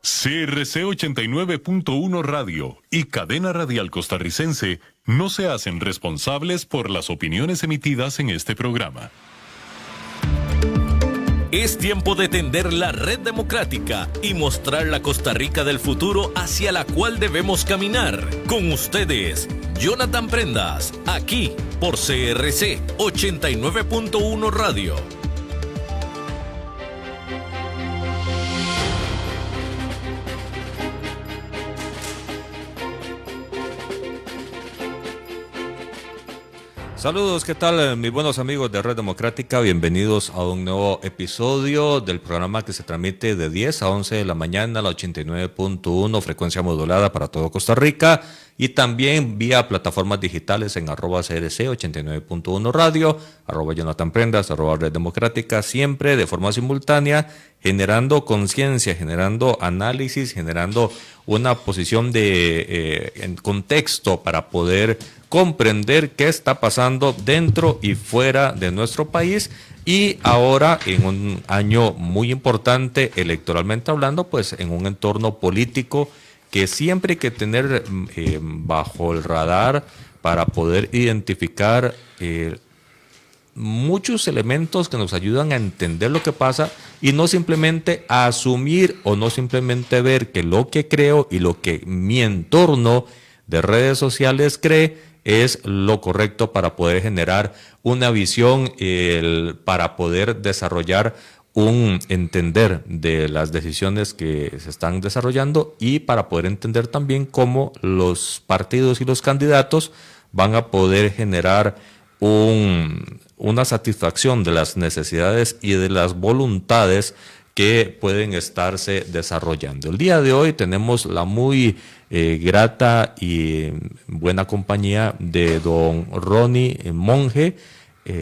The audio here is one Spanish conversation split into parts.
CRC 89.1 Radio y Cadena Radial Costarricense no se hacen responsables por las opiniones emitidas en este programa. Es tiempo de tender la red democrática y mostrar la Costa Rica del futuro hacia la cual debemos caminar. Con ustedes, Jonathan Prendas, aquí por CRC 89.1 Radio. Saludos, ¿qué tal mis buenos amigos de Red Democrática? Bienvenidos a un nuevo episodio del programa que se transmite de 10 a 11 de la mañana a la 89.1 frecuencia modulada para todo Costa Rica y también vía plataformas digitales en @CRC 89.1 Radio, @Jonathan Prendas, @Red Democrática, siempre de forma simultánea, generando conciencia, generando análisis, generando una posición en contexto para poder comprender qué está pasando dentro y fuera de nuestro país, y ahora en un año muy importante electoralmente hablando, pues en un entorno político que siempre hay que tener bajo el radar para poder identificar muchos elementos que nos ayudan a entender lo que pasa y no simplemente a asumir o no simplemente ver que lo que creo y lo que mi entorno de redes sociales cree es lo correcto para poder generar una visión, para poder desarrollar un entender de las decisiones que se están desarrollando y para poder entender también cómo los partidos y los candidatos van a poder generar una satisfacción de las necesidades y de las voluntades que pueden estarse desarrollando. El día de hoy tenemos la muy grata y buena compañía de don Ronnie Monge,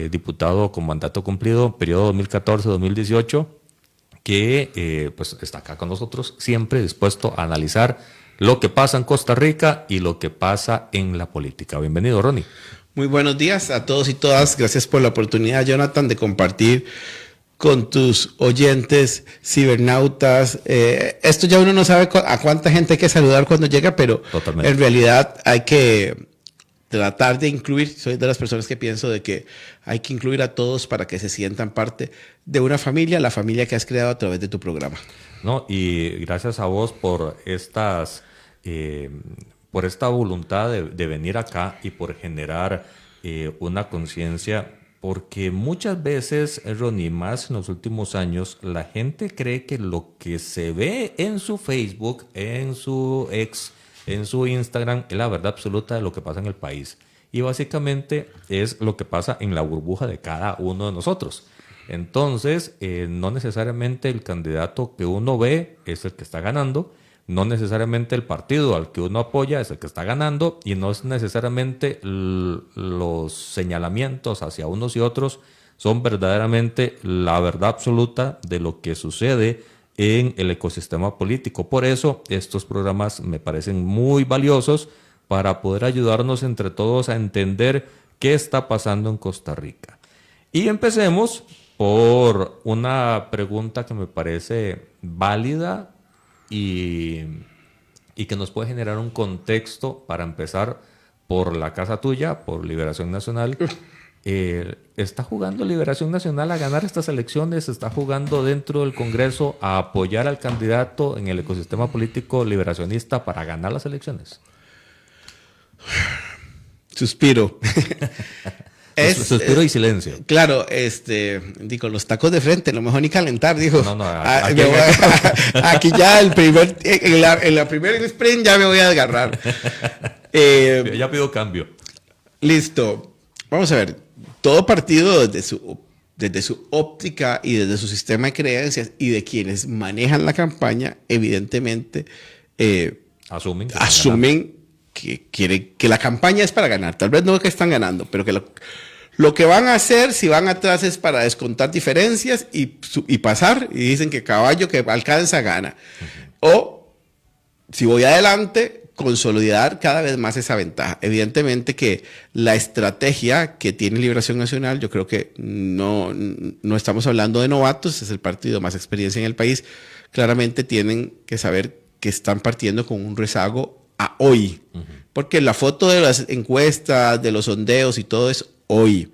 diputado con mandato cumplido, periodo 2014-2018, que pues está acá con nosotros, siempre dispuesto a analizar lo que pasa en Costa Rica y lo que pasa en la política. Bienvenido, Ronnie. Muy buenos días a todos y todas. Gracias por la oportunidad, Jonathan, de compartir con tus oyentes cibernautas. Esto ya uno no sabe a cuánta gente hay que saludar cuando llega, pero totalmente. En realidad hay que tratar de incluir. Soy de las personas que pienso de que hay que incluir a todos para que se sientan parte de una familia, la familia que has creado a través de tu programa. No, y gracias a vos por esta voluntad de venir acá y por generar una conciencia. Porque muchas veces, Ronnie, más en los últimos años, la gente cree que lo que se ve en su Facebook, en su ex, en su Instagram, es la verdad absoluta de lo que pasa en el país. Y básicamente es lo que pasa en la burbuja de cada uno de nosotros. Entonces, no necesariamente el candidato que uno ve es el que está ganando, no necesariamente el partido al que uno apoya es el que está ganando, y no es necesariamente los señalamientos hacia unos y otros son verdaderamente la verdad absoluta de lo que sucede en el ecosistema político. Por eso estos programas me parecen muy valiosos para poder ayudarnos entre todos a entender qué está pasando en Costa Rica. Y empecemos por una pregunta que me parece válida y que nos puede generar un contexto para empezar por la casa tuya, por Liberación Nacional. ¿Está jugando Liberación Nacional a ganar estas elecciones? ¿Está jugando dentro del Congreso a apoyar al candidato en el ecosistema político liberacionista para ganar las Suspiro. Suspiro y silencio. Claro, con los tacos de frente, lo mejor ni calentar, dijo. No, aquí ya en la primera sprint ya me voy a agarrar. Ya pido cambio. Listo. Vamos a ver. Todo partido desde su óptica y desde su sistema de creencias y de quienes manejan la campaña, evidentemente asumen que la campaña es para ganar. Tal vez no que están ganando, pero que lo que van a hacer si van atrás es para descontar diferencias y pasar, y dicen que caballo que alcanza gana. Uh-huh. O si voy adelante, consolidar cada vez más esa ventaja. Evidentemente que la estrategia que tiene Liberación Nacional, yo creo que no estamos hablando de novatos, es el partido más experiencia en el país, claramente tienen que saber que están partiendo con un rezago a hoy, porque la foto de las encuestas, de los sondeos y todo es hoy.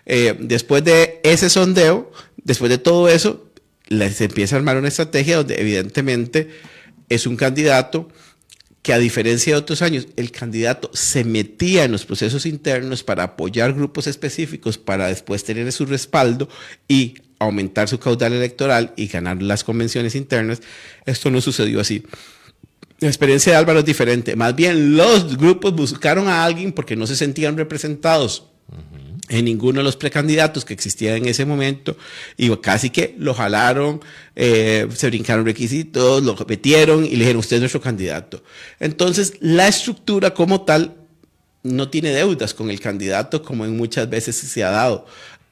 Después de ese sondeo, después de todo eso, se empieza a armar una estrategia donde evidentemente es un candidato que, a diferencia de otros años, el candidato se metía en los procesos internos para apoyar grupos específicos para después tener su respaldo y aumentar su caudal electoral y ganar las convenciones internas. Esto no sucedió así. La experiencia de Álvaro es diferente. Más bien, los grupos buscaron a alguien porque no se sentían representados en ninguno de los precandidatos que existían en ese momento, y casi que lo jalaron, se brincaron requisitos, lo metieron y le dijeron: usted es nuestro candidato. Entonces, la estructura como tal no tiene deudas con el candidato, como en muchas veces se ha dado.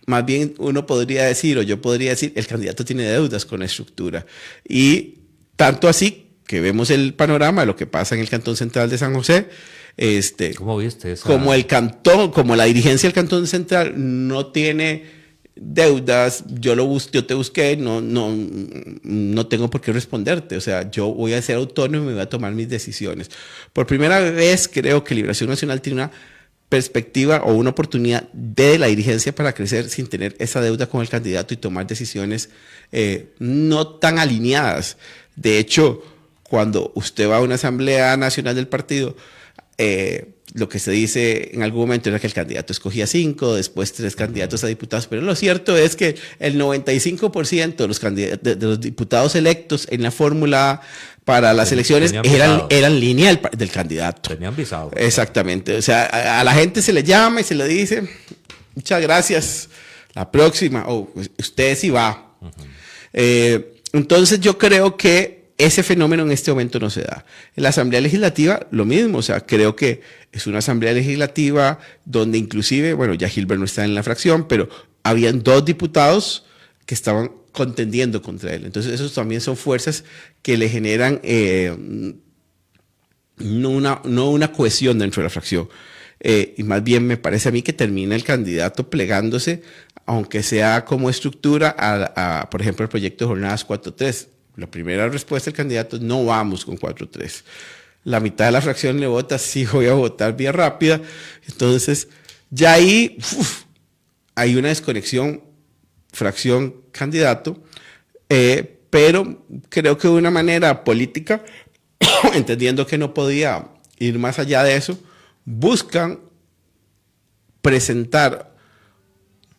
Más bien uno podría decir, o yo podría decir, el candidato tiene deudas con la estructura. Y tanto así que vemos el panorama de lo que pasa en el Cantón Central de San José. ¿Cómo viste eso? Como el cantón, como la dirigencia del Cantón Central no tiene deudas, yo te busqué, no tengo por qué responderte. O sea, yo voy a ser autónomo y voy a tomar mis decisiones. Por primera vez creo que Liberación Nacional tiene una perspectiva o una oportunidad de la dirigencia para crecer sin tener esa deuda con el candidato y tomar decisiones no tan alineadas. De hecho, cuando usted va a una asamblea nacional del partido, lo que se dice en algún momento era que el candidato escogía 5, después 3 candidatos a diputados, pero lo cierto es que el 95% de los diputados electos en la fórmula para las elecciones eran línea del candidato. Tenían visado. Exactamente. O sea, a la gente se le llama y se le dice: muchas gracias, la próxima, o usted sí va. Entonces yo creo que ese fenómeno en este momento no se da. En la Asamblea Legislativa, lo mismo. O sea, creo que es una Asamblea Legislativa donde inclusive, bueno, ya Gilbert no está en la fracción, pero habían 2 diputados que estaban contendiendo contra él. Entonces, esos también son fuerzas que le generan no una cohesión dentro de la fracción. Y más bien me parece a mí que termina el candidato plegándose, aunque sea como estructura, por ejemplo, el proyecto de jornadas 4-3. La primera respuesta del candidato es: no vamos con 4-3. La mitad de la fracción le vota: sí, voy a votar vía rápida. Entonces, ya ahí hay una desconexión fracción-candidato, pero creo que de una manera política, entendiendo que no podía ir más allá de eso, buscan presentar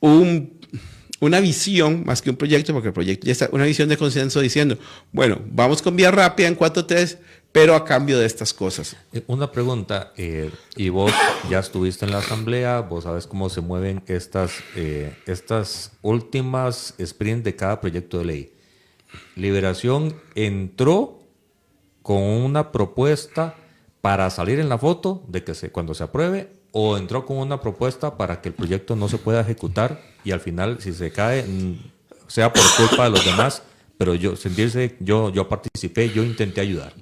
una visión más que un proyecto, porque el proyecto ya está, una visión de consenso diciendo: bueno, vamos con vía rápida en 4-3, pero a cambio de estas cosas. Una pregunta, y vos ya estuviste en la asamblea, vos sabes cómo se mueven estas últimas sprints de cada proyecto de ley. Liberación entró con una propuesta para salir en la foto de que cuando se apruebe, o entró con una propuesta para que el proyecto no se pueda ejecutar y al final, si se cae, sea por culpa de los demás, pero yo participé, yo intenté ayudar.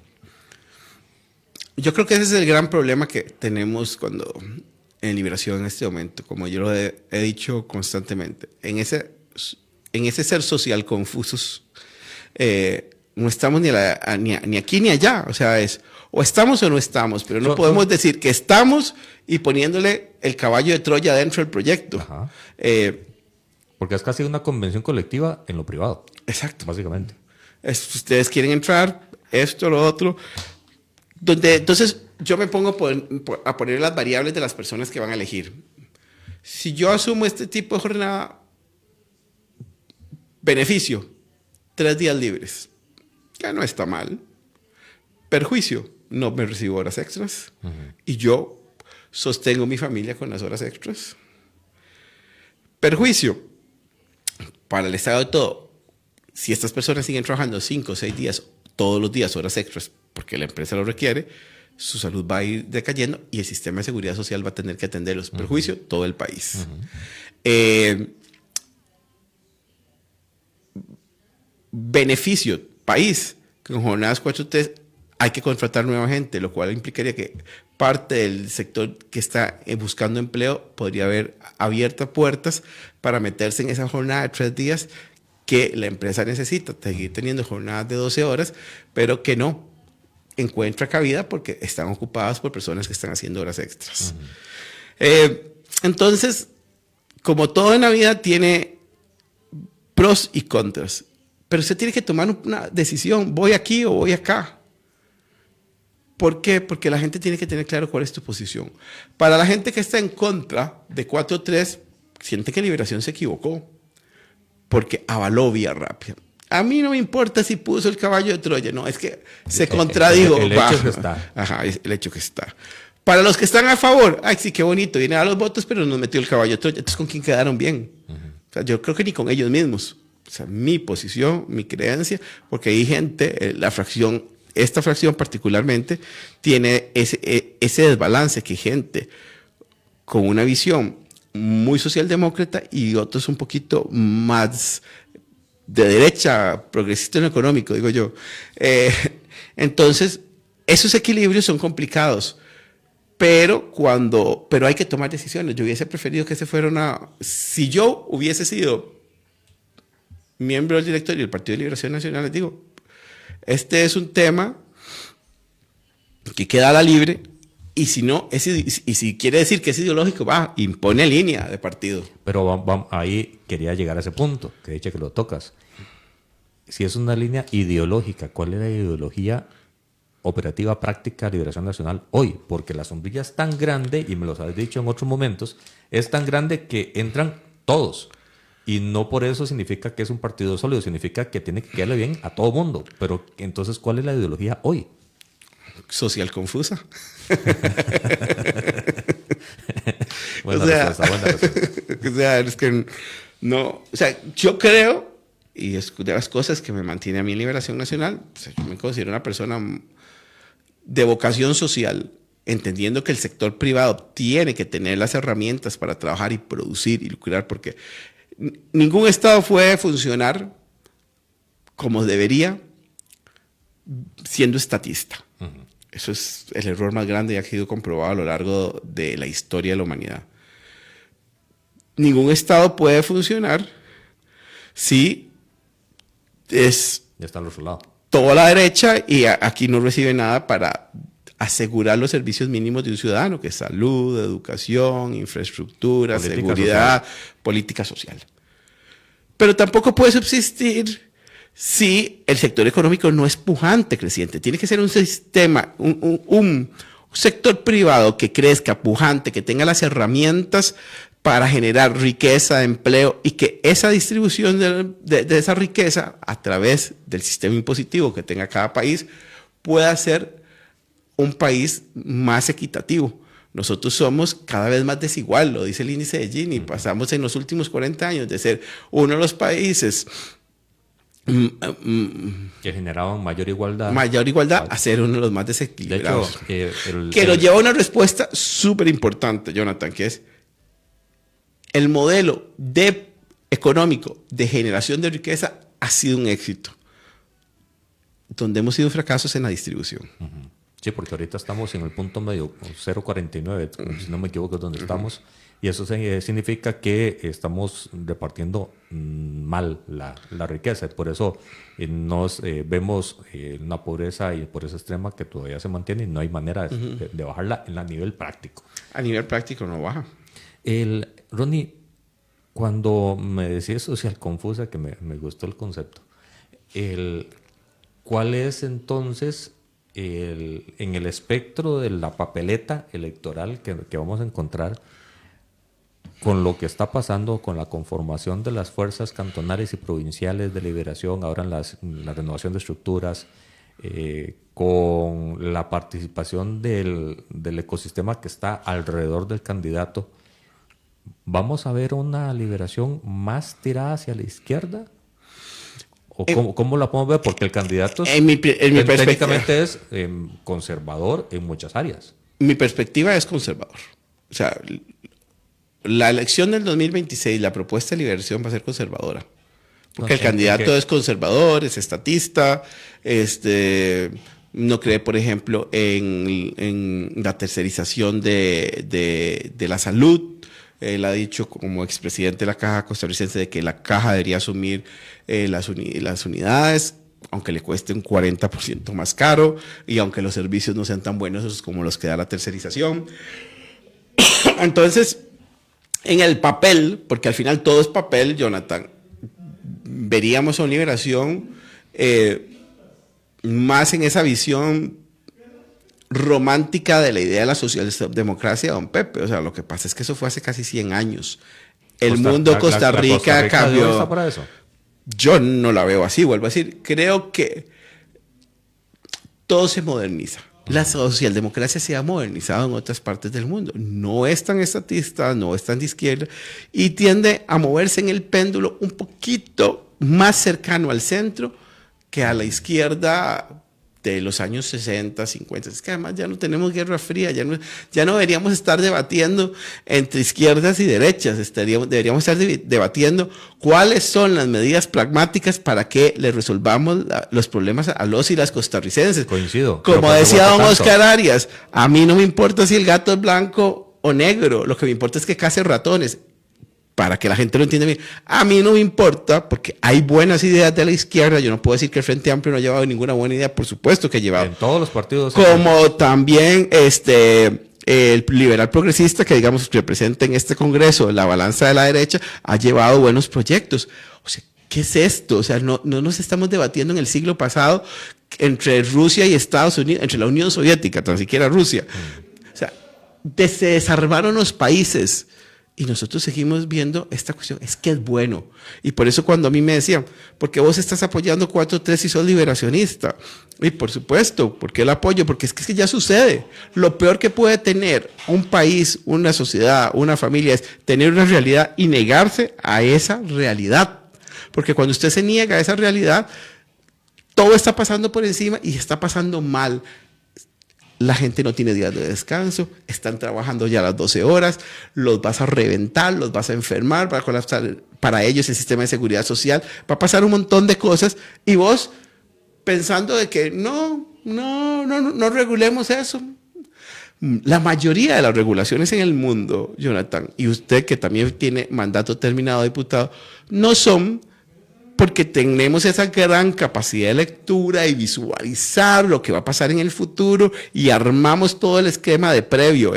Yo creo que ese es el gran problema que tenemos en Liberación en este momento, como yo lo he dicho constantemente. En ese ser social confusos, no estamos ni aquí ni allá. O sea, o estamos o no estamos, pero no podemos decir que estamos y poniéndole el caballo de Troya dentro del proyecto. Porque es casi una convención colectiva en lo privado. Exacto. Básicamente. Ustedes quieren entrar, esto, lo otro. Entonces, yo me pongo a poner las variables de las personas que van a elegir. Si yo asumo este tipo de jornada, beneficio, 3 días libres. Ya no está mal. Perjuicio, no me recibo horas extras. Y yo sostengo mi familia con las horas extras. Perjuicio, para el Estado de todo, si estas personas siguen trabajando 5 o 6 días, todos los días, horas extras, porque la empresa lo requiere, su salud va a ir decayendo y el sistema de seguridad social va a tener que atenderlos. Perjuicio, todo el país. Beneficio, país, con jornadas 4-3 hay que contratar nueva gente, lo cual implicaría que parte del sector que está buscando empleo podría haber abierto puertas para meterse en esa jornada de 3 días que la empresa necesita, seguir teniendo jornadas de 12 horas, pero que no encuentra cabida porque están ocupadas por personas que están haciendo horas extras. Entonces, como todo en la vida tiene pros y contras, pero usted tiene que tomar una decisión, voy aquí o voy acá. ¿Por qué? Porque la gente tiene que tener claro cuál es tu posición. Para la gente que está en contra de 4-3, siente que Liberación se equivocó, porque avaló Vía Rápida. A mí no me importa si puso el caballo de Troya, no, es que se contradijo. El hecho que está. Ajá, el hecho que está. Para los que están a favor, ay, sí, qué bonito, viene a los votos, pero nos metió el caballo de Troya. Entonces, ¿con quién quedaron bien? O sea, yo creo que ni con ellos mismos. O sea, mi posición, mi creencia, porque hay gente, esta fracción particularmente, tiene ese desbalance que hay gente con una visión muy socialdemócrata y otros un poquito más de derecha, progresista en lo económico, digo yo. Entonces, esos equilibrios son complicados, pero hay que tomar decisiones. Yo hubiese preferido que si yo hubiese sido miembro del directorio del Partido de Liberación Nacional, les digo, este es un tema que queda a la libre, y si no, si quiere decir que es ideológico, impone línea de partido. Pero ahí quería llegar a ese punto, que dice que lo tocas. Si es una línea ideológica, ¿cuál es la ideología operativa práctica de Liberación Nacional hoy? Porque la sombrilla es tan grande, y me lo has dicho en otros momentos, es tan grande que entran todos. Y no por eso significa que es un partido sólido, significa que tiene que quedarle bien a todo mundo. Pero entonces, ¿cuál es la ideología hoy? Social confusa. Buena respuesta. O sea, es que no, o sea, yo creo, y es de las cosas que me mantiene a mí en Liberación Nacional, o sea, yo me considero una persona de vocación social, entendiendo que el sector privado tiene que tener las herramientas para trabajar y producir y lucrar, porque ningún Estado puede funcionar como debería siendo estatista. Eso es el error más grande y ha sido comprobado a lo largo de la historia de la humanidad. Ningún Estado puede funcionar si es Ya está al otro lado. toda la derecha y aquí no recibe nada para asegurar los servicios mínimos de un ciudadano, que es salud, educación, infraestructura, Política seguridad, política social. Pero tampoco puede subsistir si el sector económico no es pujante, creciente. Tiene que ser un sistema, un sector privado que crezca, pujante, que tenga las herramientas para generar riqueza, empleo, y que esa distribución de esa riqueza a través del sistema impositivo que tenga cada país pueda ser un país más equitativo. Nosotros somos cada vez más desigual, lo dice el índice de Gini. Pasamos en los últimos 40 años de ser uno de los países que generaban mayor igualdad a ser uno de los más desequilibrados. De hecho, que nos lleva a una respuesta súper importante, Jonathan, que es el modelo económico de generación de riqueza ha sido un éxito, donde hemos sido fracasos en la distribución. Sí, porque ahorita estamos en el punto medio, 0,49, si no me equivoco, es donde estamos. Y eso significa que estamos repartiendo mal la riqueza. Por eso vemos una pobreza y pobreza extrema que todavía se mantiene y no hay manera de bajarla a nivel práctico. A nivel práctico no baja. Ronnie, cuando me decías social confusa, que me gustó el concepto, ¿cuál es entonces en el espectro de la papeleta electoral que vamos a encontrar con lo que está pasando con la conformación de las fuerzas cantonales y provinciales de liberación, ahora en la renovación de estructuras, con la participación del ecosistema que está alrededor del candidato? ¿Vamos a ver una liberación más tirada hacia la izquierda? ¿O cómo la podemos ver? Porque el candidato técnicamente es conservador en muchas áreas. Mi perspectiva es conservador. O sea, la elección del 2026, la propuesta de liberación va a ser conservadora. Porque el candidato es conservador, es estatista, no cree, por ejemplo, en la tercerización de la salud. Él ha dicho como expresidente de la Caja Costarricense de que la Caja debería asumir las unidades, aunque le cueste un 40% más caro y aunque los servicios no sean tan buenos como los que da la tercerización. Entonces, en el papel, porque al final todo es papel, Jonathan, veríamos a una Liberación más en esa visión romántica de la idea de la socialdemocracia de don Pepe. O sea, lo que pasa es que eso fue hace casi 100 años. El mundo Costa Rica cambió. ¿Está para eso? Yo no la veo así, vuelvo a decir. Creo que todo se moderniza. La socialdemocracia se ha modernizado en otras partes del mundo. No es tan estatista, no es tan de izquierda y tiende a moverse en el péndulo un poquito más cercano al centro que a la izquierda de los años 60, 50. Es que además ya no tenemos Guerra Fría, ya no deberíamos estar debatiendo entre izquierdas y derechas, deberíamos estar debatiendo cuáles son las medidas pragmáticas para que le resolvamos los problemas a los y las costarricenses. Coincido. Como decía don Oscar Arias, a mí no me importa si el gato es blanco o negro, lo que me importa es que case ratones. Para que la gente lo entienda bien. A mí no me importa, porque hay buenas ideas de la izquierda. Yo no puedo decir que el Frente Amplio no ha llevado ninguna buena idea. Por supuesto que ha llevado. En todos los partidos. Como también el liberal progresista, que digamos representa en este Congreso la balanza de la derecha, ha llevado buenos proyectos. O sea, ¿qué es esto? O sea, no nos estamos debatiendo en el siglo pasado entre Rusia y Estados Unidos, entre la Unión Soviética, tan siquiera Rusia. O sea, se desarmaron los países. Y nosotros seguimos viendo esta cuestión, es que es bueno. Y por eso cuando a mí me decían, ¿por qué vos estás apoyando 4-3 y sos liberacionista? Y por supuesto, ¿por qué el apoyo? Porque es que ya sucede. Lo peor que puede tener un país, una sociedad, una familia es tener una realidad y negarse a esa realidad. Porque cuando usted se niega a esa realidad, todo está pasando por encima y está pasando mal. La gente no tiene días de descanso, están trabajando ya las 12 horas, los vas a reventar, los vas a enfermar, va a colapsar para ellos el sistema de seguridad social, va a pasar un montón de cosas y vos pensando de que no regulemos eso. La mayoría de las regulaciones en el mundo, Jonathan, y usted que también tiene mandato terminado, diputado, no son porque tenemos esa gran capacidad de lectura y visualizar lo que va a pasar en el futuro y armamos todo el esquema de previo.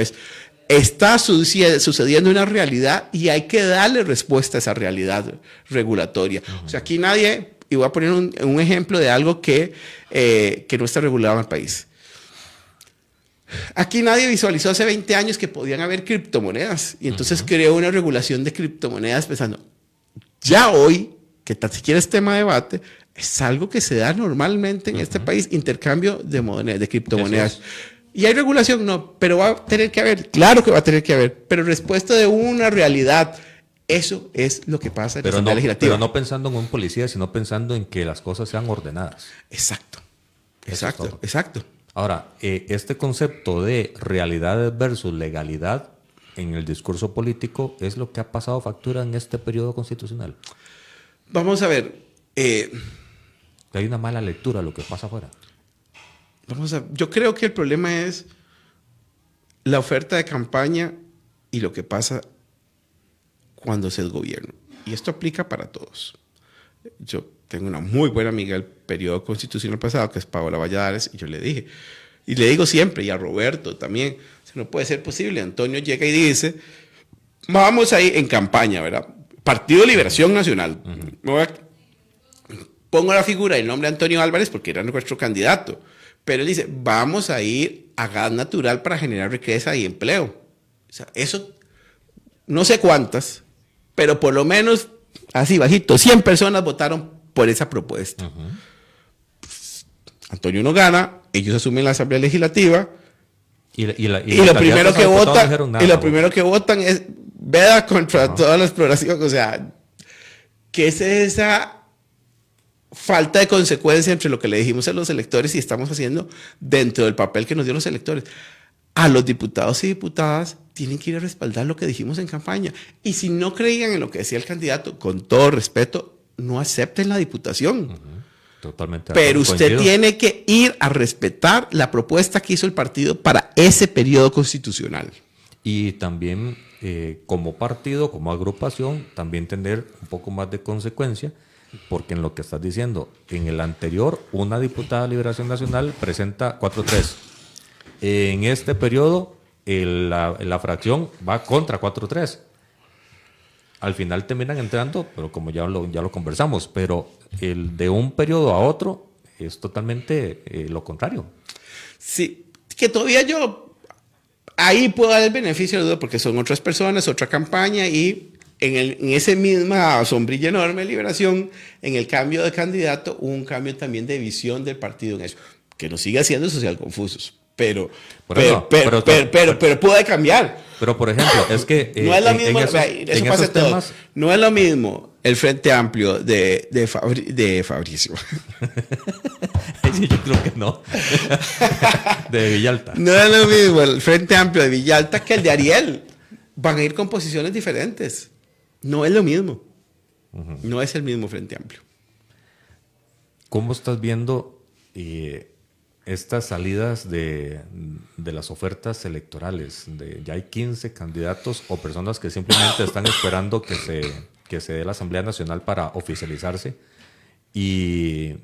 Está sucediendo una realidad y hay que darle respuesta a esa realidad regulatoria. O sea, aquí nadie, y voy a poner un ejemplo de algo que no está regulado en el país. Aquí nadie visualizó hace 20 años que podían haber criptomonedas y entonces creó una regulación de criptomonedas pensando, ya hoy, que tan siquiera es tema de debate, es algo que se da normalmente en este país, intercambio de criptomonedas. ¿Y hay regulación? No, pero va a tener que haber, claro que va a tener que haber, pero respuesta de una realidad. Eso es lo que pasa en la Asamblea Legislativa. Pero no pensando en un policía, sino pensando en que las cosas sean ordenadas. Exacto. Ahora, este concepto de realidad versus legalidad en el discurso político es lo que ha pasado factura en este periodo constitucional. Vamos a ver. Hay una mala lectura de lo que pasa afuera. Yo creo que el problema es la oferta de campaña y lo que pasa cuando se es gobierno. Y esto aplica para todos. Yo tengo una muy buena amiga del periodo constitucional pasado, que es Paola Valladares, y yo le dije, y le digo siempre, y a Roberto también, no puede ser posible. Antonio llega y dice, vamos ahí en campaña, ¿verdad? Partido Liberación Nacional. Pongo la figura y el nombre de Antonio Álvarez porque era nuestro candidato. Pero él dice, vamos a ir a gas natural para generar riqueza y empleo. O sea, eso, no sé cuántas, pero por lo menos, así bajito, 100 personas votaron por esa propuesta. Antonio no gana, ellos asumen la Asamblea Legislativa. Y lo primero que votan es veda contra toda la exploración. O sea, ¿qué es esa falta de consecuencia entre lo que le dijimos a los electores y estamos haciendo dentro del papel que nos dio los electores? A los diputados y diputadas tienen que ir a respaldar lo que dijimos en campaña. Y si no creían en lo que decía el candidato, con todo respeto, no acepten la diputación. Totalmente. Pero usted coincido. tiene que ir a respetar la propuesta que hizo el partido para ese periodo constitucional. Y también como partido, como agrupación, también tener un poco más de consecuencia, porque en lo que estás diciendo, en el anterior, una diputada de Liberación Nacional presenta 4-3. En este periodo, la fracción va contra 4-3. Al final terminan entrando, pero como ya lo conversamos, pero el de un periodo a otro es totalmente lo contrario. Sí, que todavía yo ahí puedo dar el beneficio de duda porque son otras personas, otra campaña y en esa misma sombrilla enorme de Liberación, en el cambio de candidato, hubo un cambio también de visión del partido en eso, que nos sigue haciendo social confusos. Pero puede cambiar. Pero, por ejemplo, es que... no es lo mismo, eso pasa en todo. No es lo mismo el Frente Amplio de Fabricio. Sí, yo creo que no. De Villalta. No es lo mismo el Frente Amplio de Villalta que el de Ariel. Van a ir con posiciones diferentes. No es lo mismo. No es el mismo Frente Amplio. ¿Cómo estás viendo estas salidas de las ofertas electorales? Ya hay 15 candidatos o personas que simplemente están esperando que se dé la Asamblea Nacional para oficializarse. Y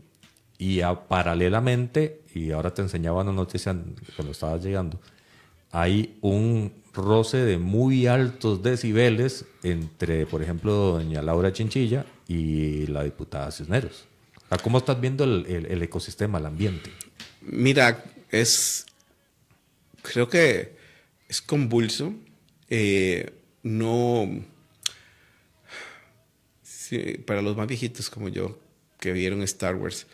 paralelamente, y ahora te enseñaba una noticia cuando estabas llegando, hay un roce de muy altos decibeles entre, por ejemplo, doña Laura Chinchilla y la diputada Cisneros. ¿Cómo estás viendo el ecosistema, el ambiente? Mira, creo que es convulso. Para los más viejitos como yo, que vieron Star Wars,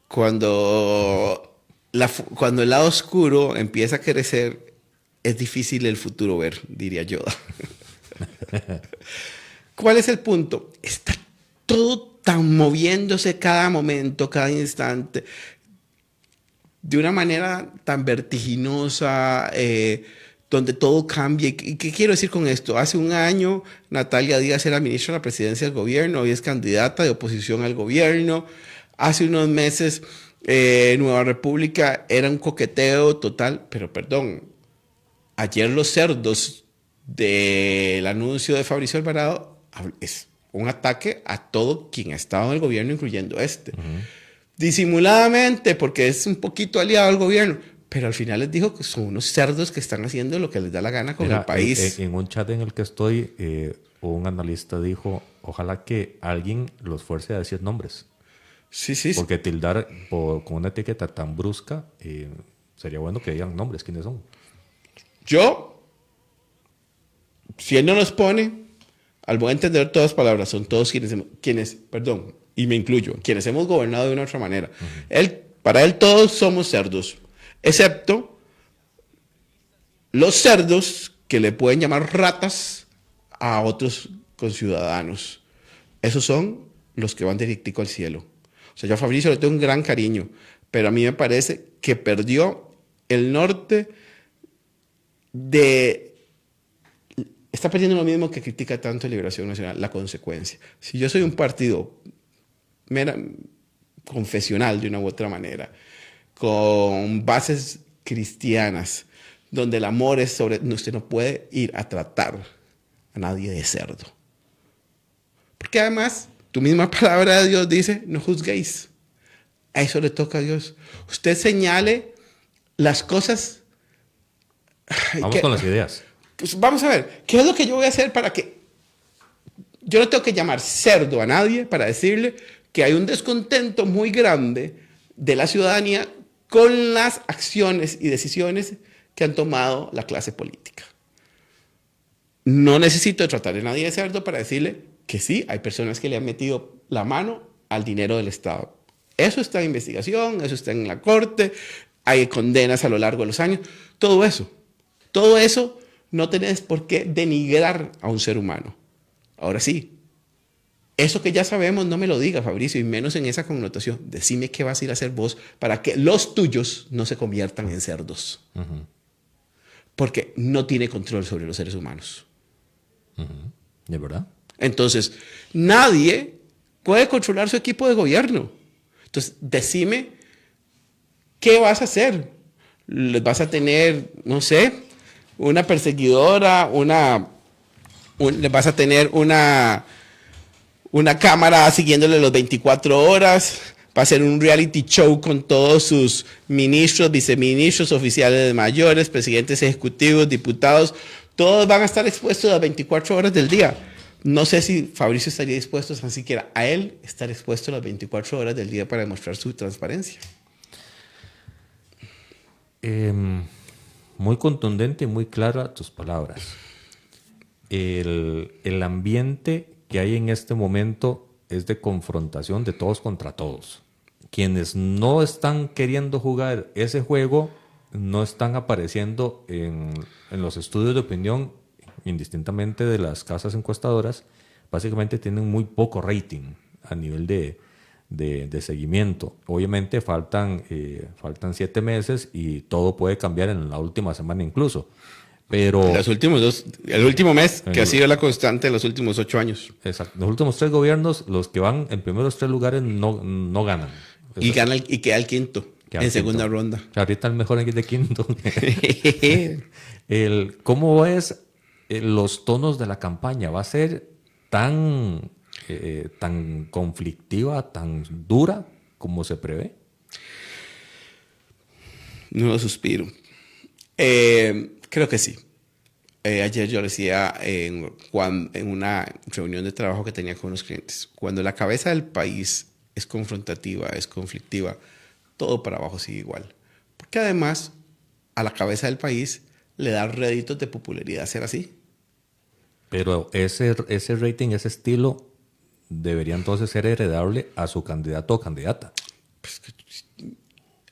cuando el lado oscuro empieza a crecer, es difícil el futuro ver, diría Yoda. ¿Cuál es el punto? Está todo tan moviéndose cada momento, cada instante, de una manera tan vertiginosa, donde todo cambia. ¿Y qué quiero decir con esto? Hace un año Natalia Díaz era ministra de la presidencia del gobierno, hoy es candidata de oposición al gobierno. Hace unos meses Nueva República era un coqueteo total, pero perdón, ayer los cerdos del anuncio de Fabricio Alvarado es un ataque a todo quien ha estado en el gobierno, incluyendo este. Disimuladamente, porque es un poquito aliado al gobierno, pero al final les dijo que son unos cerdos que están haciendo lo que les da la gana con el país. En un chat en el que estoy, un analista dijo, ojalá que alguien los fuerce a decir nombres. Sí. Porque tildar con una etiqueta tan brusca, sería bueno que digan nombres, quiénes son. Si él no los pone, al buen entender todas las palabras, son todos quienes, y me incluyo, quienes hemos gobernado de una otra manera. Para él todos somos cerdos, excepto los cerdos que le pueden llamar ratas a otros conciudadanos. Esos son los que van directico al cielo. O sea, yo a Fabricio le tengo un gran cariño, pero a mí me parece que perdió el norte está perdiendo lo mismo que critica tanto Liberación Nacional, la consecuencia. Si yo soy un partido confesional de una u otra manera, con bases cristianas, donde el amor es usted no puede ir a tratar a nadie de cerdo. Porque además, tu misma palabra de Dios dice, no juzguéis. A eso le toca a Dios. Usted señale las cosas. Vamos con las ideas. Pues vamos a ver, ¿qué es lo que yo voy a hacer para que... Yo no tengo que llamar cerdo a nadie para decirle que hay un descontento muy grande de la ciudadanía con las acciones y decisiones que han tomado la clase política. No necesito tratar a nadie de cerdo para decirle que sí, hay personas que le han metido la mano al dinero del Estado. Eso está en investigación, eso está en la corte, hay condenas a lo largo de los años, todo eso no tenés por qué denigrar a un ser humano. Ahora sí, eso que ya sabemos no me lo diga, Fabricio, y menos en esa connotación. Decime qué vas a ir a hacer vos para que los tuyos no se conviertan en cerdos. Porque no tiene control sobre los seres humanos. ¿De verdad? Entonces, nadie puede controlar su equipo de gobierno. Entonces, decime, ¿qué vas a hacer? ¿Les vas a tener, no sé, una perseguidora, les vas a tener una cámara siguiéndole los 24 horas? Va a ser un reality show con todos sus ministros, viceministros, oficiales mayores, presidentes ejecutivos, diputados. Todos van a estar expuestos las 24 horas del día. No sé si Fabricio estaría dispuesto, tan siquiera a él, estar expuesto las 24 horas del día para demostrar su transparencia. Muy contundente y muy clara tus palabras. El ambiente que hay en este momento es de confrontación de todos contra todos. Quienes no están queriendo jugar ese juego no están apareciendo en los estudios de opinión, indistintamente de las casas encuestadoras. Básicamente tienen muy poco rating a nivel de seguimiento. Obviamente faltan 7 meses y todo puede cambiar en la última semana incluso. Pero el último mes, que ha sido la constante de los últimos 8 años. Exacto. Los últimos 3 gobiernos, los que van en primeros 3 lugares no ganan. Y queda el quinto en segunda ronda. Ahorita el mejor de quinto. ¿Cómo ves los tonos de la campaña? ¿Va a ser tan conflictiva, tan dura como se prevé? No lo suspiro. Creo que sí. Ayer yo decía en una reunión de trabajo que tenía con unos clientes, cuando la cabeza del país es confrontativa, es conflictiva, todo para abajo sigue igual. Porque además a la cabeza del país le da réditos de popularidad ser así. Pero ese rating, ese estilo, debería entonces ser heredable a su candidato o candidata. Pues,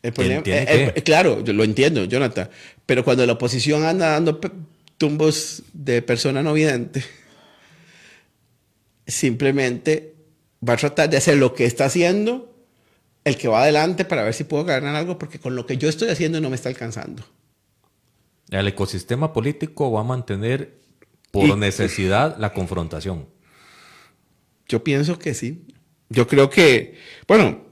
el problema, claro, yo lo entiendo, Jonathan, pero cuando la oposición anda dando tumbos de persona no vidente, simplemente va a tratar de hacer lo que está haciendo el que va adelante para ver si puedo ganar algo, porque con lo que yo estoy haciendo no me está alcanzando. El ecosistema político va a mantener por necesidad la confrontación. Yo pienso que sí. Yo creo que, bueno,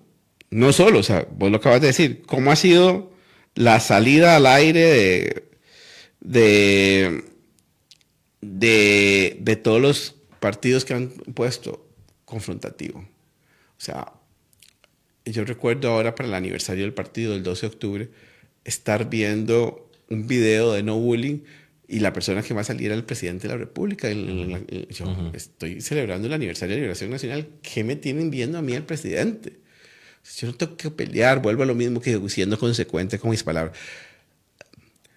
no solo, o sea, vos lo acabas de decir, ¿cómo ha sido la salida al aire de todos los partidos que han puesto confrontativo? O sea, yo recuerdo ahora para el aniversario del partido del 12 de octubre estar viendo un video de no bullying y la persona que va a salir era el presidente de la República. Yo estoy celebrando el aniversario de Liberación Nacional. ¿Qué me tienen viendo a mí el presidente? Yo no tengo que pelear, vuelvo a lo mismo que siendo consecuente con mis palabras.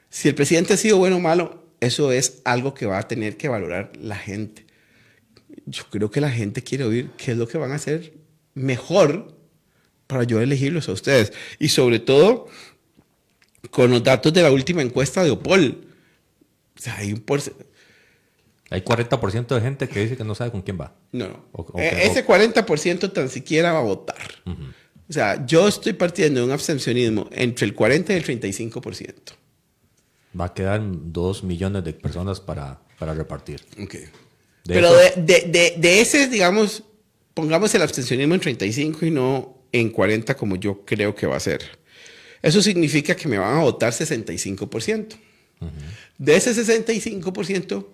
Si el presidente ha sido bueno o malo, eso es algo que va a tener que valorar la gente. Yo creo que la gente quiere oír qué es lo que van a hacer mejor para yo elegirlos a ustedes. Y sobre todo, con los datos de la última encuesta de Opol. O sea, hay 40% de gente que dice que no sabe con quién va. No. Ese 40% tan siquiera va a votar. O sea, yo estoy partiendo de un abstencionismo entre el 40 y el 35%. Va a quedar 2 millones de personas para repartir. Okay. Pero de ese, digamos, pongamos el abstencionismo en 35 y no en 40 como yo creo que va a ser. Eso significa que me van a votar 65%. De ese 65%,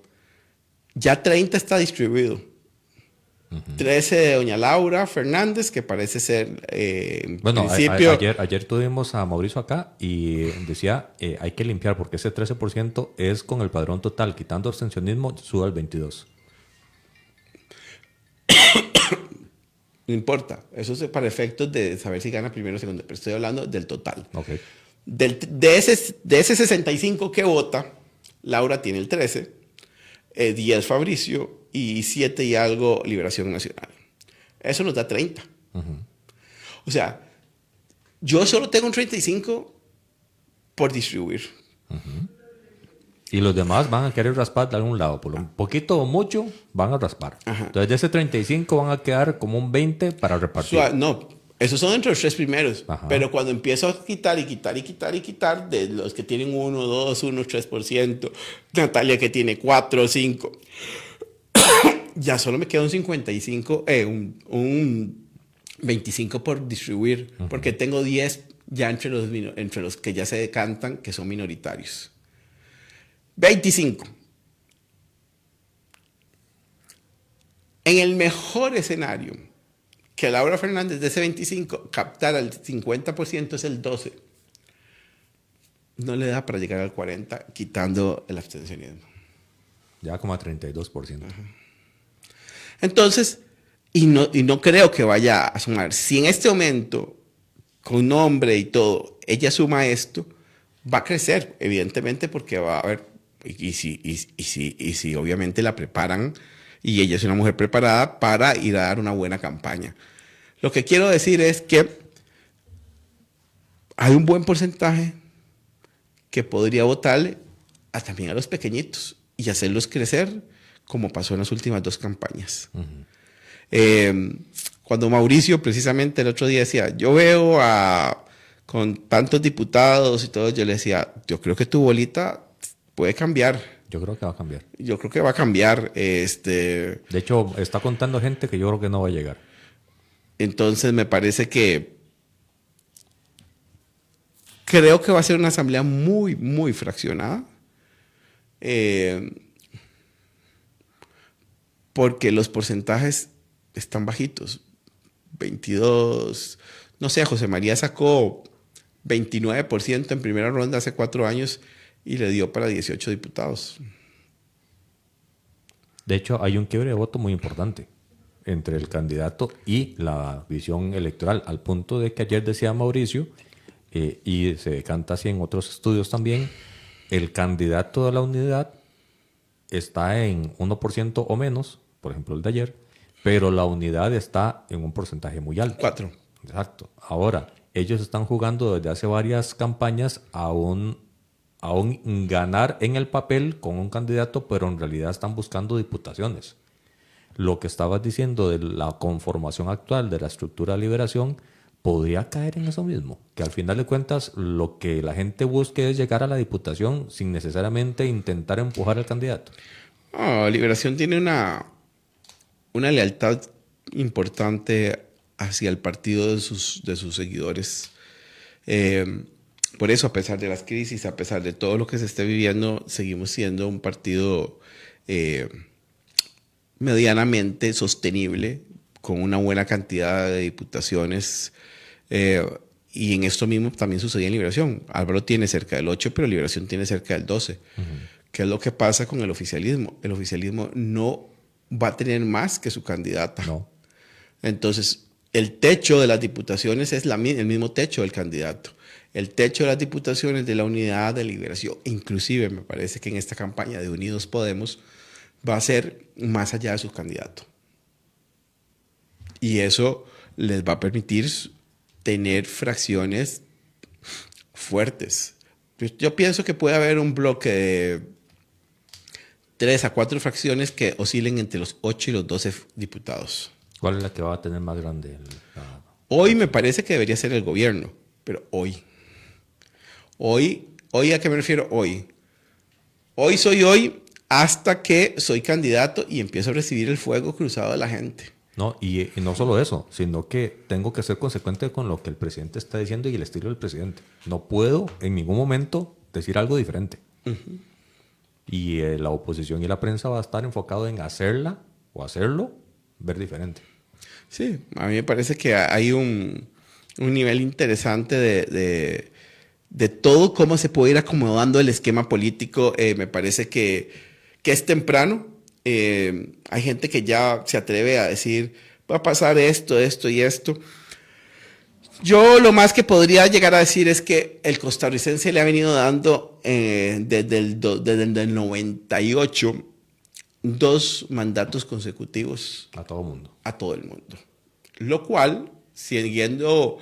ya 30 está distribuido. 13 de doña Laura Fernández, que parece ser en principio... Ayer tuvimos a Mauricio acá y decía hay que limpiar porque ese 13% es con el padrón total. Quitando abstencionismo, sube al 22%. No importa. Eso es para efectos de saber si gana primero o segundo. Pero estoy hablando del total. Okay. De ese 65 que vota, Laura tiene el 13, 10 Fabricio y 7 y algo Liberación Nacional. Eso nos da 30. O sea, yo solo tengo un 35 por distribuir. Y los demás van a querer raspar de algún lado. Por un poquito o mucho van a raspar. Entonces de ese 35 van a quedar como un 20 para repartir. No, esos son entre los 3 primeros. Pero cuando empiezo a quitar y quitar de los que tienen 1, 2, 1, 3%, Natalia que tiene 4, 5, ya solo me queda un 55, un 25 por distribuir, porque tengo 10 ya entre los que ya se decantan, que son minoritarios. 25. En el mejor escenario, que Laura Fernández de ese 25 captara el 50%, es el 12. No le da para llegar al 40, quitando el abstencionismo. Ya como a 32%. Entonces, y no creo que vaya a sumar. Si en este momento, con nombre y todo, ella suma esto, va a crecer, evidentemente, porque va a haber, y si obviamente la preparan, y ella es una mujer preparada para ir a dar una buena campaña. Lo que quiero decir es que hay un buen porcentaje que podría votarle también a los pequeñitos y hacerlos crecer, como pasó en las últimas 2 campañas. Cuando Mauricio precisamente el otro día decía, yo veo con tantos diputados y todo, yo le decía, yo creo que tu bolita puede cambiar. Yo creo que va a cambiar. Yo creo que va a cambiar. De hecho, está contando gente que yo creo que no va a llegar. Entonces me parece que creo que va a ser una asamblea muy, muy fraccionada. Porque los porcentajes están bajitos. 22. No sé, José María sacó 29% en primera ronda hace 4 años y le dio para 18 diputados. De hecho, hay un quiebre de voto muy importante entre el candidato y la visión electoral, al punto de que ayer decía Mauricio, y se decanta así en otros estudios también, el candidato de la unidad está en 1% o menos, por ejemplo el de ayer, pero la unidad está en un porcentaje muy alto. 4. Exacto. Ahora, ellos están jugando desde hace varias campañas a un ganar en el papel con un candidato, pero en realidad están buscando diputaciones. Lo que estabas diciendo de la conformación actual de la estructura de liberación podría caer en eso mismo, que al final de cuentas lo que la gente busque es llegar a la diputación sin necesariamente intentar empujar al candidato. Liberación tiene una lealtad importante hacia el partido de sus seguidores. Por eso, a pesar de las crisis, a pesar de todo lo que se esté viviendo, seguimos siendo un partido medianamente sostenible, con una buena cantidad de diputaciones. Y en esto mismo también sucedía en Liberación. Álvaro tiene cerca del 8, pero Liberación tiene cerca del 12. ¿Qué es lo que pasa con el oficialismo? El oficialismo no va a tener más que su candidata. No. Entonces, el techo de las diputaciones es el mismo techo del candidato. El techo de las diputaciones de la Unidad de Liberación, inclusive me parece que en esta campaña de Unidos Podemos, va a ser más allá de su candidato. Y eso les va a permitir tener fracciones fuertes. Yo pienso que puede haber un bloque de 3 a 4 fracciones que oscilen entre los 8 y los 12 diputados. ¿Cuál es la que va a tener más grande? Hoy me parece que debería ser el gobierno, pero hoy, ¿a qué me refiero? Hoy soy hoy hasta que soy candidato y empiezo a recibir el fuego cruzado de la gente. No, y no solo eso, sino que tengo que ser consecuente con lo que el presidente está diciendo y el estilo del presidente. No puedo en ningún momento decir algo diferente. Y la oposición y la prensa va a estar enfocado en hacerla o hacerlo ver diferente. Sí, a mí me parece que hay un nivel interesante de todo cómo se puede ir acomodando el esquema político. Me parece que es temprano. Hay gente que ya se atreve a decir, va a pasar esto y esto. Yo lo más que podría llegar a decir es que el costarricense le ha venido dando desde el 98 2 mandatos consecutivos A todo mundo. a todo el mundo. Lo cual, siguiendo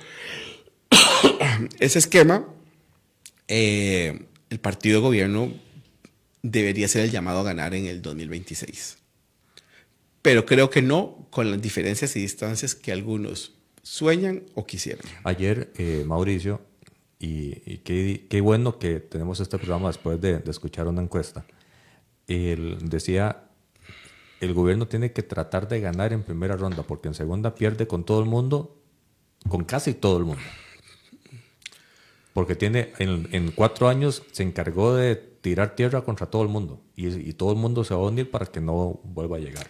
ese esquema, el partido de gobierno debería ser el llamado a ganar en el 2026. Pero creo que no con las diferencias y distancias que algunos sueñan o quisieran. Ayer, Mauricio, y qué bueno que tenemos este programa después de escuchar una encuesta, él decía, el gobierno tiene que tratar de ganar en primera ronda, porque en segunda pierde con todo el mundo con casi todo el mundo. Porque en 4 años se encargó de tirar tierra contra todo el mundo. Y todo el mundo se va a unir para que no vuelva a llegar.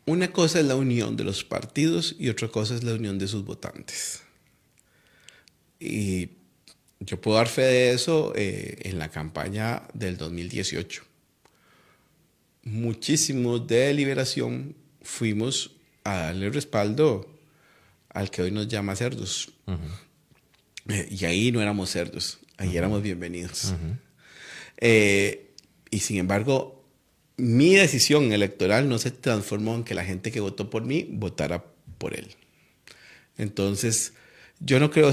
Una cosa es la unión de los partidos y otra cosa es la unión de sus votantes. Y yo puedo dar fe de eso en la campaña del 2018. Muchísimos de Liberación fuimos a darle respaldo al que hoy nos llama cerdos. Y ahí no éramos cerdos, ahí éramos bienvenidos. Y sin embargo, mi decisión electoral no se transformó en que la gente que votó por mí votara por él. Entonces, yo no creo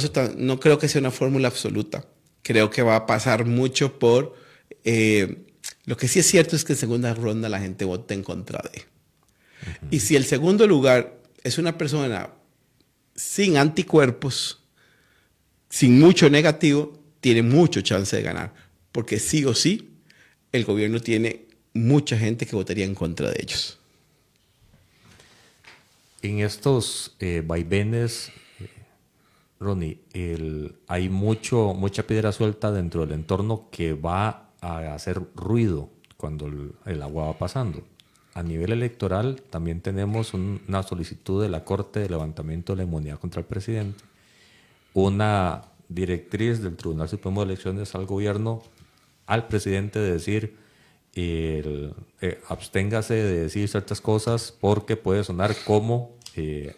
que sea una fórmula absoluta. Creo que va a pasar mucho por... lo que sí es cierto es que en segunda ronda la gente vota en contra de. Y si el segundo lugar es una persona sin anticuerpos, sin mucho negativo, tiene mucho chance de ganar. Porque sí o sí, el gobierno tiene mucha gente que votaría en contra de ellos. En estos vaivenes, Ronnie, hay mucha piedra suelta dentro del entorno que va a hacer ruido cuando el agua va pasando. A nivel electoral también tenemos una solicitud de la Corte de levantamiento de la inmunidad contra el presidente, una directriz del Tribunal Supremo de Elecciones al gobierno, al presidente, de decir absténgase de decir ciertas cosas porque puede sonar como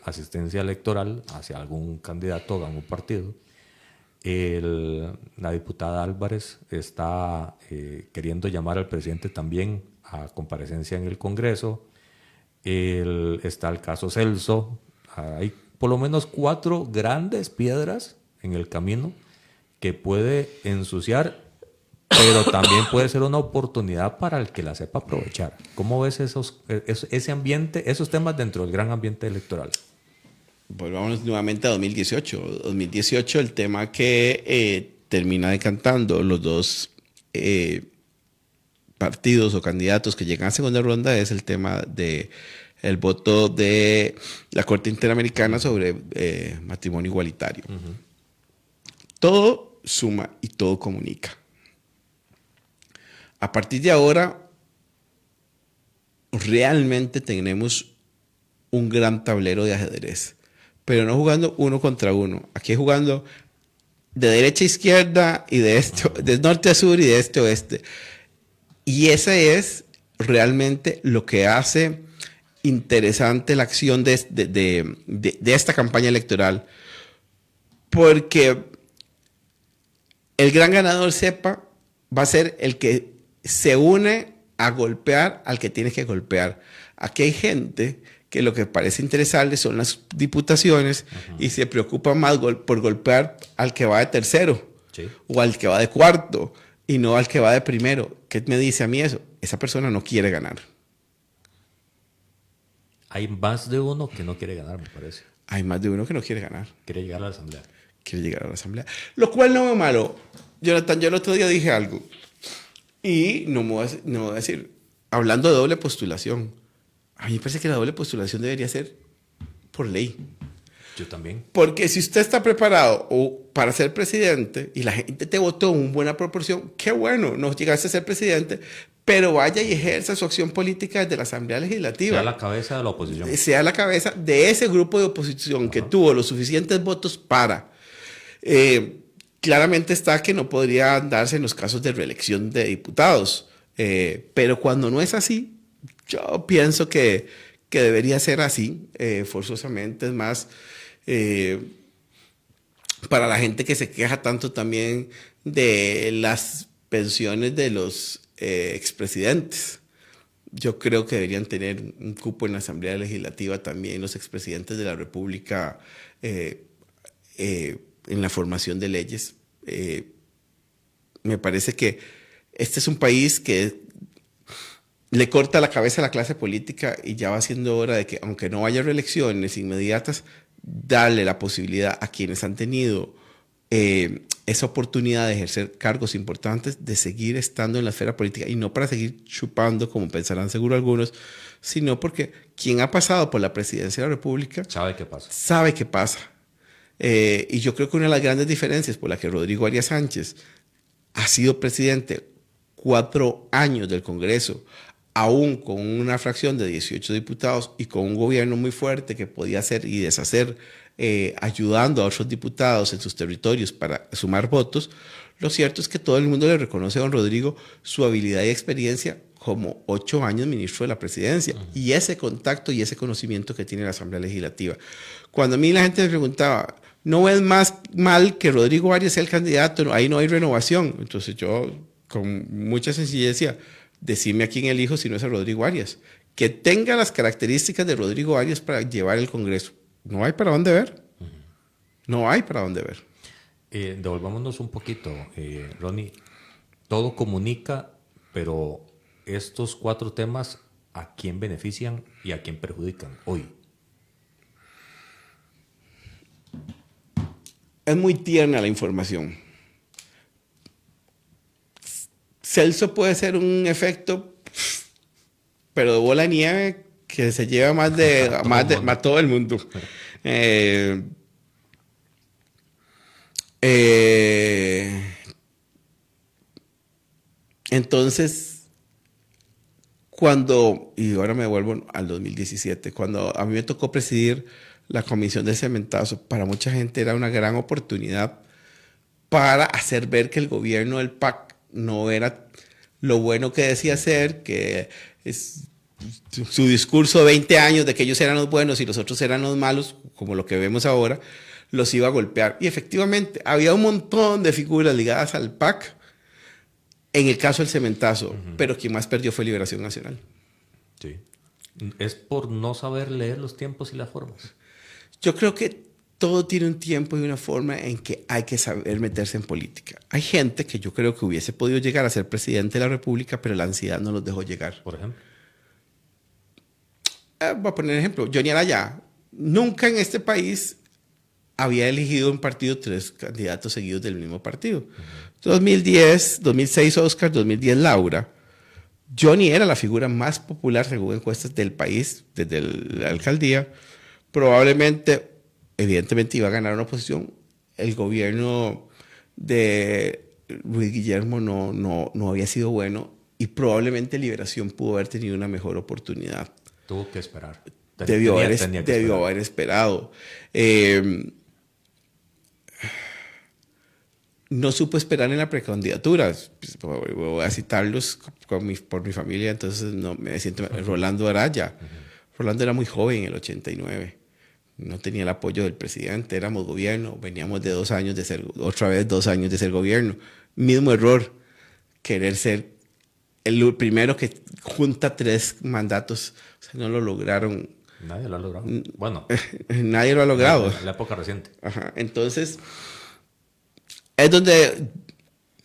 asistencia electoral hacia algún candidato o algún partido. La diputada Álvarez está queriendo llamar al presidente también a comparecencia en el Congreso. Está el caso Celso. Hay por lo menos 4 grandes piedras en el camino que puede ensuciar, pero también puede ser una oportunidad para el que la sepa aprovechar. ¿Cómo ves ese ambiente, esos temas dentro del gran ambiente electoral? Volvamos nuevamente a 2018. 2018, el tema que termina decantando los dos partidos o candidatos que llegan a segunda ronda es el tema de el voto de la Corte Interamericana sobre matrimonio igualitario. Todo suma y todo comunica. A partir de ahora, realmente tenemos un gran tablero de ajedrez, pero no jugando uno contra uno. Aquí jugando de derecha a izquierda y de norte a sur y de este a oeste. Y esa es realmente lo que hace interesante la acción de esta campaña electoral, porque el gran ganador va a ser el que se une a golpear al que tiene que golpear. Aquí hay gente que lo que parece interesarle son las diputaciones y se preocupa más por golpear al que va de tercero o al que va de cuarto y no al que va de primero. ¿Qué me dice a mí eso? Esa persona no quiere ganar. Hay más de uno que no quiere ganar, me parece. Hay más de uno que no quiere ganar. Quiere llegar a la asamblea. Quiere llegar a la asamblea. Lo cual no es malo. Jonathan, yo el otro día dije algo. Y no me voy a decir, hablando de doble postulación, a mí me parece que la doble postulación debería ser por ley. Yo también. Porque si usted está preparado para ser presidente y la gente te votó en buena proporción, qué bueno, no llegaste a ser presidente, pero vaya y ejerza su acción política desde la Asamblea Legislativa. Sea la cabeza de la oposición. Sea la cabeza de ese grupo de oposición que tuvo los suficientes votos para... claramente está que no podría darse en los casos de reelección de diputados, pero cuando no es así, yo pienso que debería ser así, forzosamente. Es más, para la gente que se queja tanto también de las pensiones de los expresidentes, yo creo que deberían tener un cupo en la Asamblea Legislativa también los expresidentes de la República en la formación de leyes. Me parece que este es un país que le corta la cabeza a la clase política y ya va siendo hora de que, aunque no haya reelecciones inmediatas, darle la posibilidad a quienes han tenido esa oportunidad de ejercer cargos importantes, de seguir estando en la esfera política, y no para seguir chupando, como pensarán seguro algunos, sino porque quien ha pasado por la presidencia de la República sabe qué pasa. Sabe qué pasa. Y yo creo que una de las grandes diferencias por la que Rodrigo Arias Sánchez ha sido presidente 4 años del Congreso, aún con una fracción de 18 diputados y con un gobierno muy fuerte que podía hacer y deshacer, ayudando a otros diputados en sus territorios para sumar votos, lo cierto es que todo el mundo le reconoce a don Rodrigo su habilidad y experiencia como 8 años ministro de la presidencia y ese contacto y ese conocimiento que tiene la Asamblea Legislativa. Cuando a mí la gente me preguntaba, ¿no ves más mal que Rodrigo Arias sea el candidato? Ahí no hay renovación. Entonces yo, con mucha sencillez, decía, decime a quién elijo si no es a Rodrigo Arias. Que tenga las características de Rodrigo Arias para llevar el Congreso. No hay para dónde ver. No hay para dónde ver. Devolvámonos un poquito, Ronnie. Todo comunica, pero estos 4 temas, ¿a quién benefician y a quién perjudican hoy? Es muy tierna la información. Celso puede ser un efecto, pero de bola de nieve que se lleva más a todo el mundo. Entonces, y ahora me vuelvo al 2017, cuando a mí me tocó presidir la comisión del cementazo, para mucha gente era una gran oportunidad para hacer ver que el gobierno del PAC no era lo bueno que decía ser, que su discurso de 20 años de que ellos eran los buenos y los otros eran los malos, como lo que vemos ahora, los iba a golpear. Y efectivamente, había un montón de figuras ligadas al PAC en el caso del cementazo, pero quien más perdió fue Liberación Nacional. Sí. Es por no saber leer los tiempos y las formas. Yo creo que todo tiene un tiempo y una forma en que hay que saber meterse en política. Hay gente que yo creo que hubiese podido llegar a ser presidente de la República, pero la ansiedad no los dejó llegar. Por ejemplo. Voy a poner un ejemplo. Johnny Araya nunca en este país había elegido un partido 3 candidatos seguidos del mismo partido. 2006 Oscar, 2010 Laura. Johnny era la figura más popular según encuestas del país desde la alcaldía. Probablemente, evidentemente iba a ganar una oposición. El gobierno de Luis Guillermo no había sido bueno y probablemente Liberación pudo haber tenido una mejor oportunidad. Tuvo que esperar. Debió haber esperado. No supo esperar en la precandidatura. Voy a citarlos por mi familia, entonces no me siento. Rolando Araya. Rolando era muy joven en el 89. No tenía el apoyo del presidente. Éramos gobierno. Veníamos de 2 años de ser, otra vez 2 años de ser gobierno. Mismo error. Querer ser el primero que junta 3 mandatos. O sea, no lo lograron. Nadie lo ha logrado. Bueno. Nadie lo ha logrado. En la época reciente. Ajá. Entonces, es donde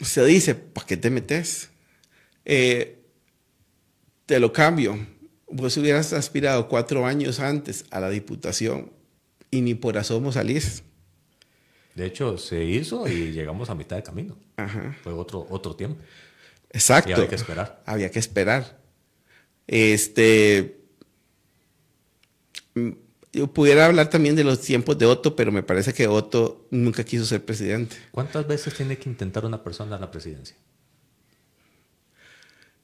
se dice, ¿para qué te metes? Te lo cambio. Vos hubieras aspirado 4 años antes a la diputación y ni por asomo salís. De hecho, se hizo y llegamos a mitad de camino. Ajá. Fue otro tiempo. Exacto. Y había que esperar. Había que esperar. Yo pudiera hablar también de los tiempos de Otto, pero me parece que Otto nunca quiso ser presidente. ¿Cuántas veces tiene que intentar una persona la presidencia?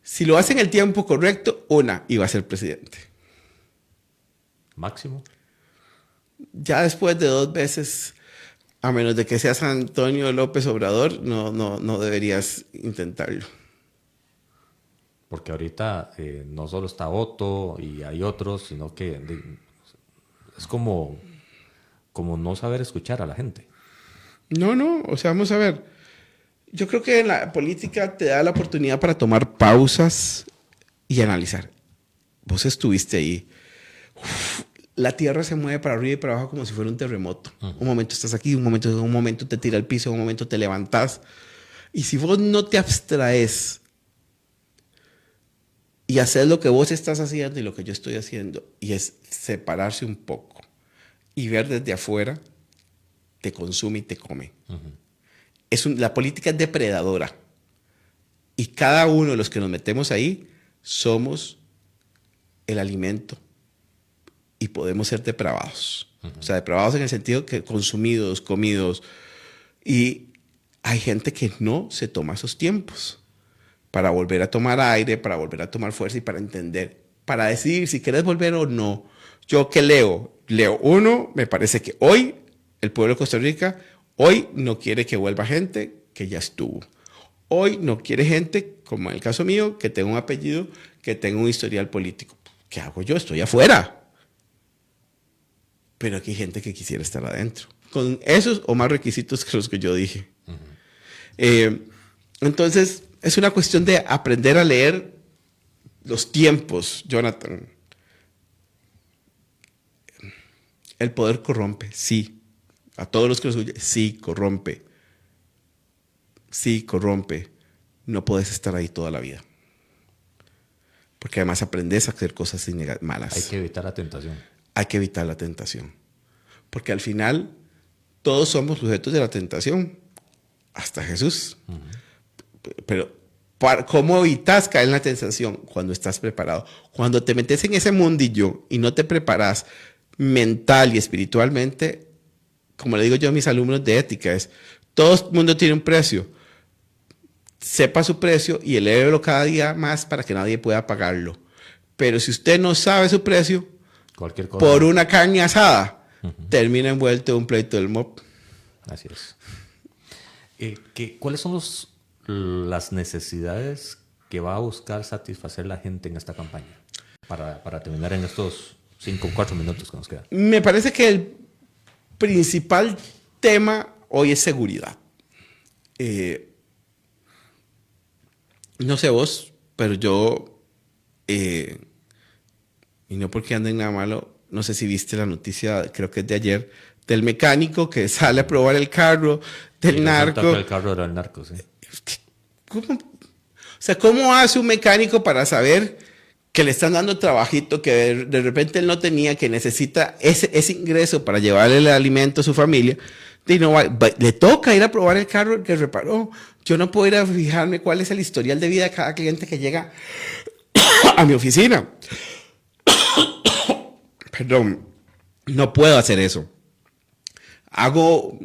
Si lo hace en el tiempo correcto, una, y va a ser presidente. ¿Máximo? Ya después de 2 veces, a menos de que seas Antonio López Obrador, no deberías intentarlo. Porque ahorita no solo está Otto y hay otros, sino que es como no saber escuchar a la gente. No, o sea, vamos a ver. Yo creo que en la política te da la oportunidad para tomar pausas y analizar. Vos estuviste ahí. La tierra se mueve para arriba y para abajo como si fuera un terremoto. Un momento estás aquí, un momento te tira al piso, un momento te levantás. Y si vos no te abstraes y haces lo que vos estás haciendo y lo que yo estoy haciendo, y es separarse un poco y ver desde afuera, te consume y te come. La política es depredadora. Y cada uno de los que nos metemos ahí somos el alimento y podemos ser depravados. O sea, depravados en el sentido que consumidos, comidos. Y hay gente que no se toma esos tiempos para volver a tomar aire, para volver a tomar fuerza y para entender, para decidir si quieres volver o no. Yo que leo, uno, me parece que hoy el pueblo de Costa Rica, hoy no quiere que vuelva gente que ya estuvo. Hoy no quiere gente, como en el caso mío, que tenga un apellido, que tenga un historial político. ¿Qué hago yo? Estoy afuera. Pero aquí hay gente que quisiera estar adentro, con esos o más requisitos que los que yo dije. Entonces, es una cuestión de aprender a leer los tiempos, Jonathan. El poder corrompe, sí. A todos los que nos oyen, sí, corrompe. Sí, corrompe. No puedes estar ahí toda la vida. Porque además aprendes a hacer cosas malas. Hay que evitar la tentación. Hay que evitar la tentación. Porque al final, todos somos sujetos de la tentación. Hasta Jesús. Pero, ¿cómo evitas caer en la tentación? Cuando estás preparado. Cuando te metes en ese mundillo y no te preparas mental y espiritualmente, como le digo yo a mis alumnos de ética, es, todo el mundo tiene un precio. Sepa su precio y elévelo cada día más para que nadie pueda pagarlo. Pero si usted no sabe su precio, cualquier cosa, por una carne asada, termina envuelto en un pleito del MOP. Así es. ¿Cuáles son las necesidades que va a buscar satisfacer la gente en esta campaña? Para terminar en estos 4 minutos que nos quedan. Me parece que el principal tema hoy es seguridad. No sé vos, pero yo, y no porque ande en nada malo, no sé si viste la noticia, creo que es de ayer, del mecánico que sale a probar el carro del narco. El carro del narco, sí. ¿Cómo hace un mecánico para saber que le están dando trabajito que de repente él no tenía, que necesita ese ingreso para llevarle el alimento a su familia? Y no, le toca ir a probar el carro que reparó. Yo no puedo ir a fijarme cuál es el historial de vida de cada cliente que llega a mi oficina. Perdón, no puedo hacer eso. Hago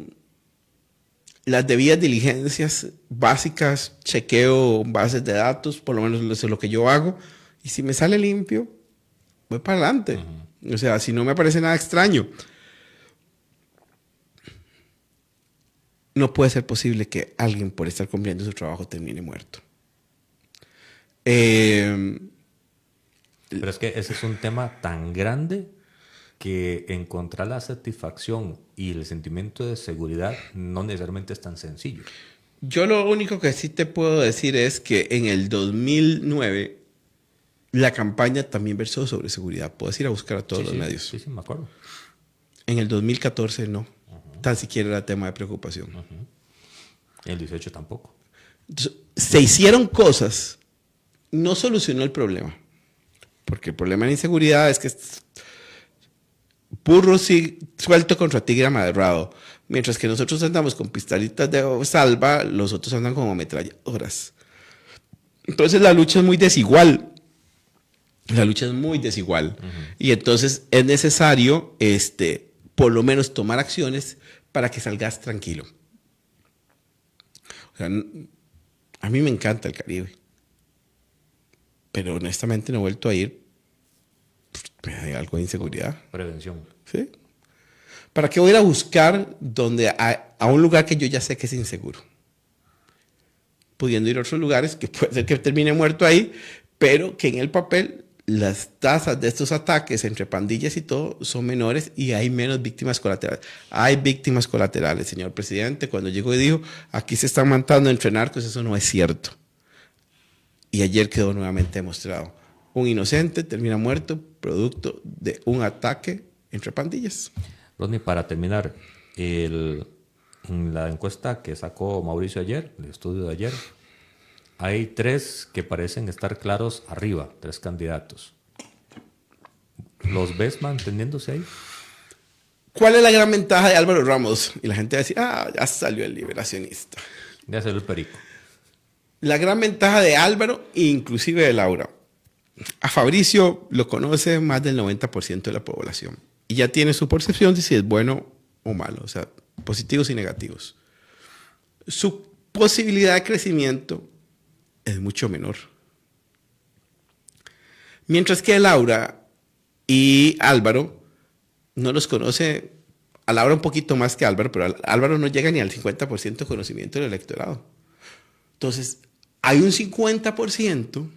las debidas diligencias básicas, chequeo bases de datos, por lo menos eso es lo que yo hago. Y si me sale limpio, voy para adelante. O sea, si no me parece nada extraño. No puede ser posible que alguien por estar cumpliendo su trabajo termine muerto. Pero es que ese es un tema tan grande que encontrar la satisfacción y el sentimiento de seguridad no necesariamente es tan sencillo. Yo lo único que sí te puedo decir es que en el 2009 la campaña también versó sobre seguridad. Puedes ir a buscar a todos los medios. Sí, me acuerdo. En el 2014 no. Tan siquiera era tema de preocupación. En el 18 tampoco. Entonces, se hicieron cosas, no solucionó el problema. Porque el problema de la inseguridad es que burro sí suelto contra tigre amarrado. Mientras que nosotros andamos con pistolitas de salva, los otros andan como ametralladoras. Entonces la lucha es muy desigual. La lucha es muy desigual. Y entonces es necesario, por lo menos tomar acciones para que salgas tranquilo. O sea, a mí me encanta el Caribe. Pero honestamente no he vuelto a ir. Me da algo de inseguridad. Prevención. ¿Sí? ¿Para qué voy a ir a buscar a un lugar que yo ya sé que es inseguro? Pudiendo ir a otros lugares que puede ser que termine muerto ahí, pero que en el papel las tasas de estos ataques entre pandillas y todo son menores y hay menos víctimas colaterales. Hay víctimas colaterales, señor presidente. Cuando llegó y dijo, aquí se están matando entre narcos, eso no es cierto. Y ayer quedó nuevamente demostrado. Un inocente termina muerto producto de un ataque entre pandillas. Rodney, para terminar, en la encuesta que sacó Mauricio ayer, el estudio de ayer, hay 3 que parecen estar claros arriba, 3 candidatos. ¿Los ves manteniéndose ahí? ¿Cuál es la gran ventaja de Álvaro Ramos? Y la gente va a decir, ya salió el liberacionista. Ya salió el perico. La gran ventaja de Álvaro, inclusive de Laura. A Fabricio lo conoce más del 90% de la población. y ya tiene su percepción de si es bueno o malo, o sea, positivos y negativos. Su posibilidad de crecimiento es mucho menor. Mientras que Laura y Álvaro no los conoce, a Laura un poquito más que Álvaro, pero Álvaro no llega ni al 50% de conocimiento del electorado. Entonces, hay un 50%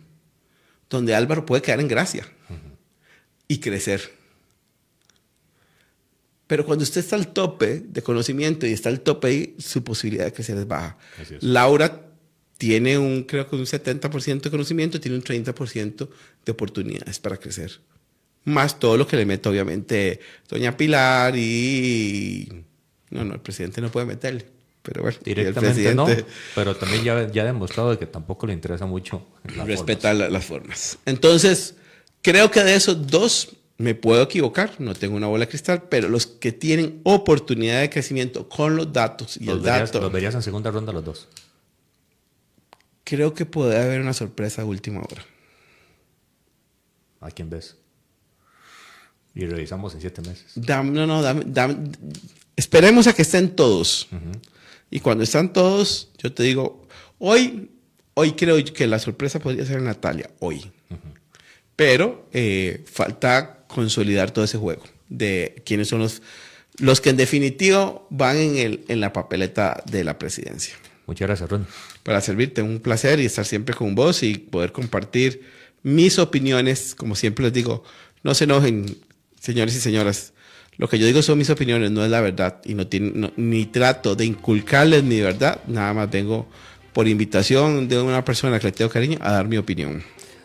donde Álvaro puede quedar en gracia y crecer. Pero cuando usted está al tope de conocimiento y está al tope ahí, su posibilidad de crecer es baja. Es. Laura tiene creo que un 70% de conocimiento, tiene un 30% de oportunidades para crecer. Más todo lo que le mete, obviamente, doña Pilar y... No, el presidente no puede meterle. Pero bueno, directamente no, pero también ya ha demostrado que tampoco le interesa mucho respetar las formas. Entonces, creo que de esos dos me puedo equivocar, no tengo una bola de cristal, pero los que tienen oportunidad de crecimiento con los datos y los verías en segunda ronda los dos. Creo que puede haber una sorpresa a última hora. ¿A quién ves? Y revisamos en 7 meses. Esperemos a que estén todos. Y cuando están todos, yo te digo, hoy creo que la sorpresa podría ser Natalia, hoy. Pero falta consolidar todo ese juego de quiénes son los que en definitivo van en la papeleta de la presidencia. Muchas gracias, Ron. Para servirte, un placer y estar siempre con vos y poder compartir mis opiniones. Como siempre les digo, no se enojen, señores y señoras. Lo que yo digo son mis opiniones, no es la verdad. Y ni trato de inculcarles mi verdad. Nada más vengo por invitación de una persona que le tengo cariño a dar mi opinión.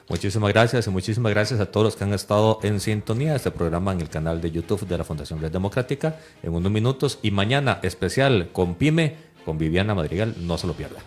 Muchísimas gracias y muchísimas gracias a todos los que han estado en sintonía de este programa en el canal de YouTube de la Fundación Red Democrática en unos minutos. Y mañana especial con PYME, con Viviana Madrigal. No se lo pierda.